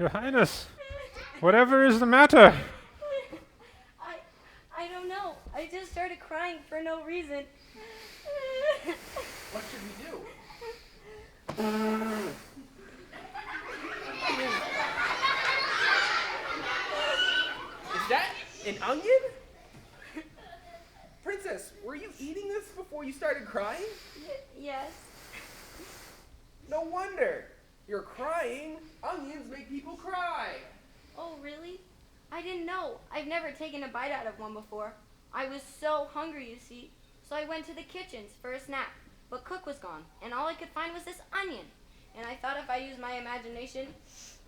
Your Highness, whatever is the matter? I don't know. I just started crying for no reason. What should we do? Is that an onion? Princess, were you eating this before you started crying? Yes. No wonder. You're crying. Onions make people cry. Oh, really? I didn't know. I've never taken a bite out of one before. I was so hungry, you see. So I went to the kitchens for a snack. But Cook was gone, and all I could find was this onion. And I thought if I used my imagination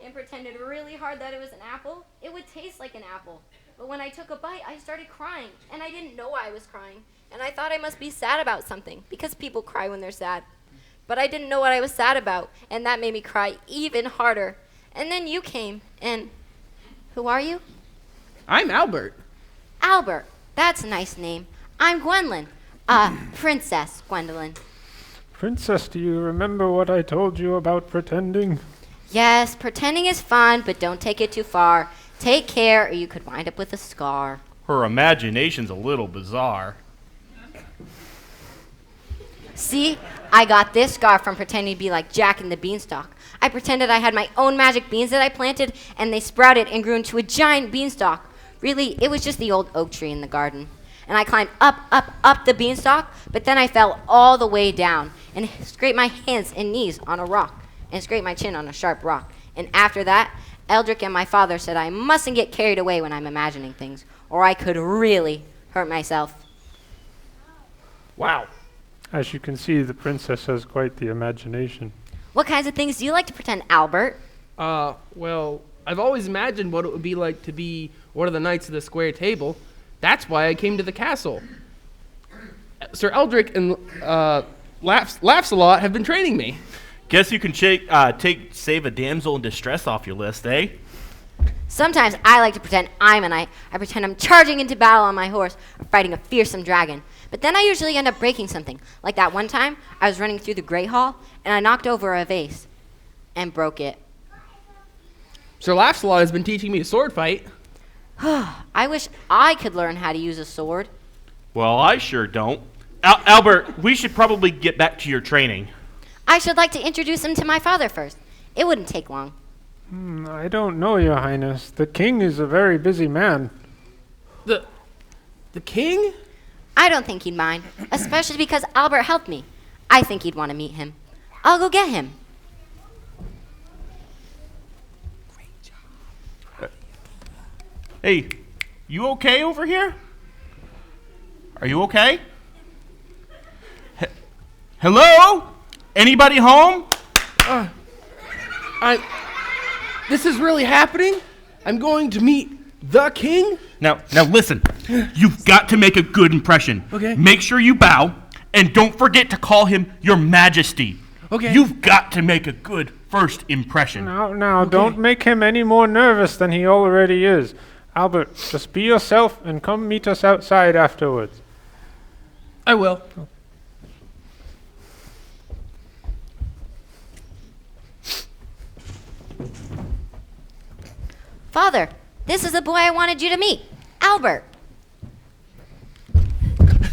and pretended really hard that it was an apple, it would taste like an apple. But when I took a bite, I started crying, and I didn't know I was crying. And I thought I must be sad about something, because people cry when they're sad. But I didn't know what I was sad about, and that made me cry even harder. And then you came, and who are you? I'm Albert. Albert. That's a nice name. I'm Gwendolyn. Princess Gwendolyn. Princess, do you remember what I told you about pretending? Yes, pretending is fun, but don't take it too far. Take care, or you could wind up with a scar. Her imagination's a little bizarre. See, I got this scar from pretending to be like Jack and the Beanstalk. I pretended I had my own magic beans that I planted, and they sprouted and grew into a giant beanstalk. Really, it was just the old oak tree in the garden. And I climbed up the beanstalk, but then I fell all the way down and scraped my hands and knees on a rock and scraped my chin on a sharp rock. And after that, Eldrick and my father said I mustn't get carried away when I'm imagining things, or I could really hurt myself. Wow. As you can see, the princess has quite the imagination. What kinds of things do you like to pretend, Albert? Well, I've always imagined what it would be like to be one of the knights of the square table. That's why I came to the castle. Sir Eldrick and Laughs a Lot have been training me. Guess you can save a damsel in distress off your list, eh? Sometimes I like to pretend I'm a knight. I pretend I'm charging into battle on my horse or fighting a fearsome dragon. But then I usually end up breaking something. Like that one time, I was running through the Great Hall, and I knocked over a vase and broke it. Sir Laughs a Lot has been teaching me to sword fight. I wish I could learn how to use a sword. Well, I sure don't. Albert, we should probably get back to your training. I should like to introduce him to my father first. It wouldn't take long. I don't know, Your Highness. The king is a very busy man. The king? I don't think he'd mind, especially because Albert helped me. I think he'd want to meet him. I'll go get him. Hey, you okay over here? Are you okay? Hello? Anybody home? This is really happening? I'm going to meet the king? Now listen. You've got to make a good impression. Okay. Make sure you bow, and don't forget to call him Your Majesty. Okay. You've got to make a good first impression. Now, don't make him any more nervous than he already is. Albert, just be yourself and come meet us outside afterwards. I will. Father, this is the boy I wanted you to meet, Albert.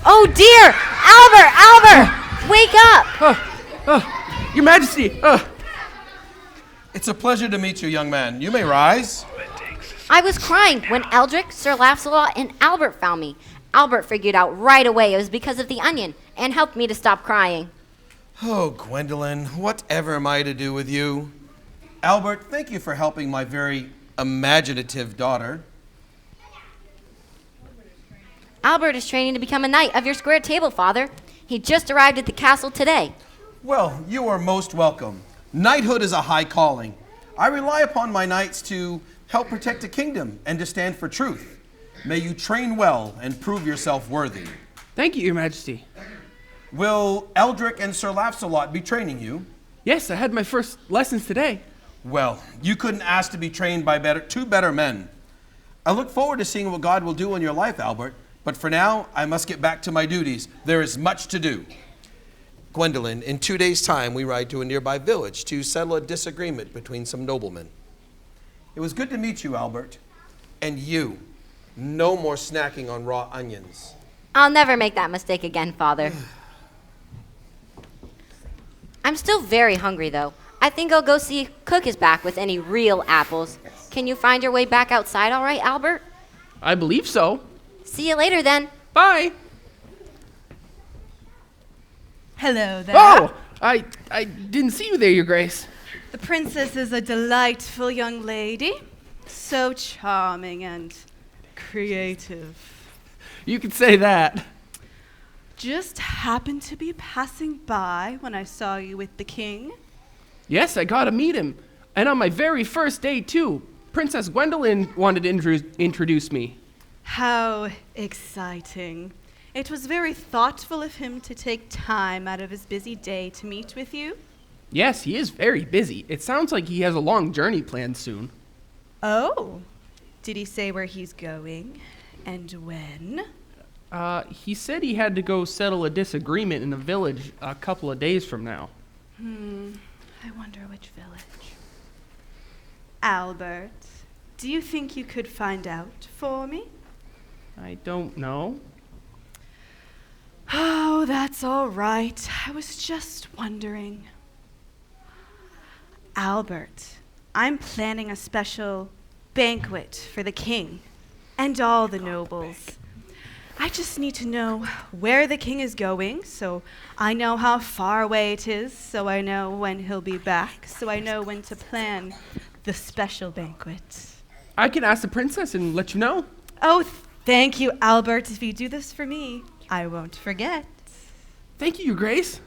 Oh dear! Albert! Wake up! Your Majesty! It's a pleasure to meet you, young man. You may rise. I was crying when Eldrick, Sir Laughs-a-Lot, and Albert found me. Albert figured out right away it was because of the onion and helped me to stop crying. Oh, Gwendolyn, whatever am I to do with you? Albert, thank you for helping my very imaginative daughter. Albert is training to become a knight of your square table, Father. He just arrived at the castle today. Well, you are most welcome. Knighthood is a high calling. I rely upon my knights to help protect the kingdom and to stand for truth. May you train well and prove yourself worthy. Thank you, Your Majesty. Will Eldrick and Sir Laughs-a-Lot be training you? Yes, I had my first lessons today. Well, you couldn't ask to be trained by two better men. I look forward to seeing what God will do in your life, Albert, but for now, I must get back to my duties. There is much to do. Gwendolyn, in 2 days' time, we ride to a nearby village to settle a disagreement between some noblemen. It was good to meet you, Albert. And you, no more snacking on raw onions. I'll never make that mistake again, Father. I'm still very hungry, though. I think I'll go see if Cook is back with any real apples. Can you find your way back outside all right, Albert? I believe so. See you later, then. Bye. Hello there. Oh, I didn't see you there, Your Grace. The princess is a delightful young lady. So charming and creative. You could say that. Just happened to be passing by when I saw you with the king. Yes, I got to meet him. And on my very first day, too. Princess Gwendolyn wanted to introduce me. How exciting. It was very thoughtful of him to take time out of his busy day to meet with you. Yes, he is very busy. It sounds like he has a long journey planned soon. Oh, did he say where he's going and when? He said he had to go settle a disagreement in a village a couple of days from now. I wonder which village. Albert, do you think you could find out for me? I don't know. Oh, that's all right. I was just wondering. Albert, I'm planning a special banquet for the king and all the nobles. I just need to know where the king is going, so I know how far away it is, so I know when he'll be back, so I know when to plan the special banquet. I can ask the princess and let you know. Oh, thank you, Albert. If you do this for me, I won't forget. Thank you, Your Grace.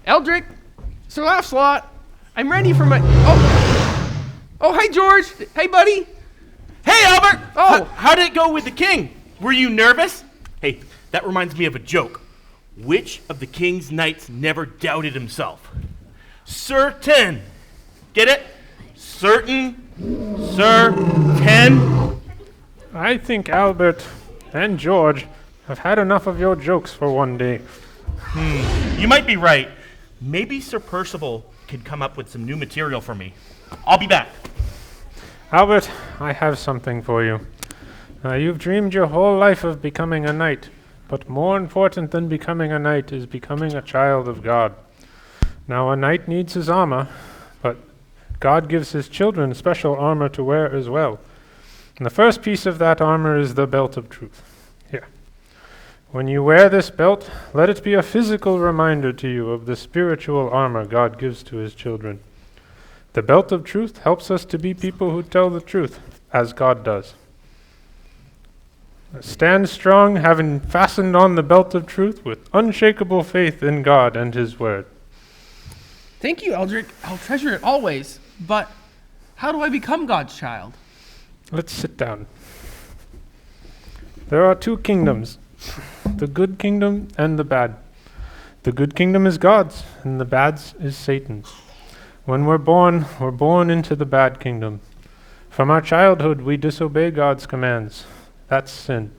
Eldrick, Sir Laughlot, I'm ready for my... Oh, hi, George. Hey, buddy. Hey, Albert! Oh. How did it go with the king? Were you nervous? Hey, that reminds me of a joke. Which of the king's knights never doubted himself? Certain. Get it? Certain. Certain. I think Albert and George have had enough of your jokes for one day. You might be right. Maybe Sir Percival could come up with some new material for me. I'll be back. Albert, I have something for you. You've dreamed your whole life of becoming a knight, but more important than becoming a knight is becoming a child of God. Now, a knight needs his armor, but God gives his children special armor to wear as well. And the first piece of that armor is the belt of truth. Here. When you wear this belt, let it be a physical reminder to you of the spiritual armor God gives to his children. The belt of truth helps us to be people who tell the truth, as God does. Stand strong, having fastened on the belt of truth with unshakable faith in God and his word. Thank you, Eldrick. I'll treasure it always. But how do I become God's child? Let's sit down. There are two kingdoms, the good kingdom and the bad. The good kingdom is God's, and the bad's is Satan's. When we're born into the bad kingdom. From our childhood, we disobey God's commands. That's sin.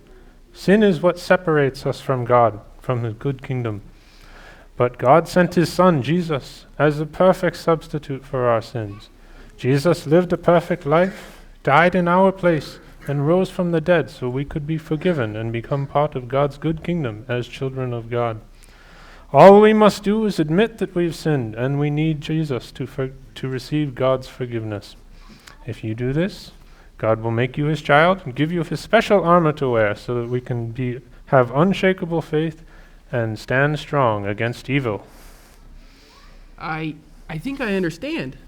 Sin is what separates us from God, from the good kingdom. But God sent his Son, Jesus, as a perfect substitute for our sins. Jesus lived a perfect life, died in our place, and rose from the dead so we could be forgiven and become part of God's good kingdom as children of God. All we must do is admit that we've sinned, and we need Jesus to receive God's forgiveness. If you do this, God will make you his child and give you his special armor to wear so that we can have unshakable faith and stand strong against evil. I think I understand.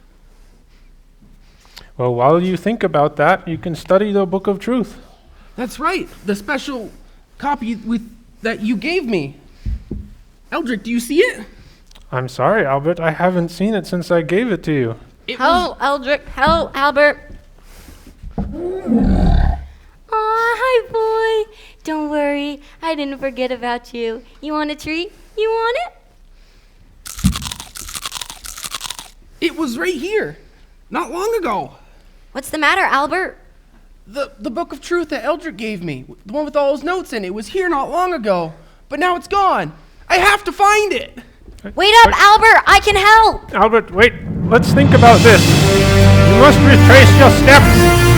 Well, while you think about that, you can study the book of truth. That's right. The special copy that you gave me. Eldrick, do you see it? I'm sorry, Albert. I haven't seen it since I gave it to you. Hello, Eldrick. Hello, Albert. Aw, hi, boy. Don't worry. I didn't forget about you. You want a treat? You want it? It was right here, not long ago. What's the matter, Albert? The book of truth that Eldrick gave me, the one with all his notes in it, was here not long ago, but now it's gone. I I have to find it. Wait up, Albert! I can help! Albert, wait. Let's think about this. You must retrace your steps.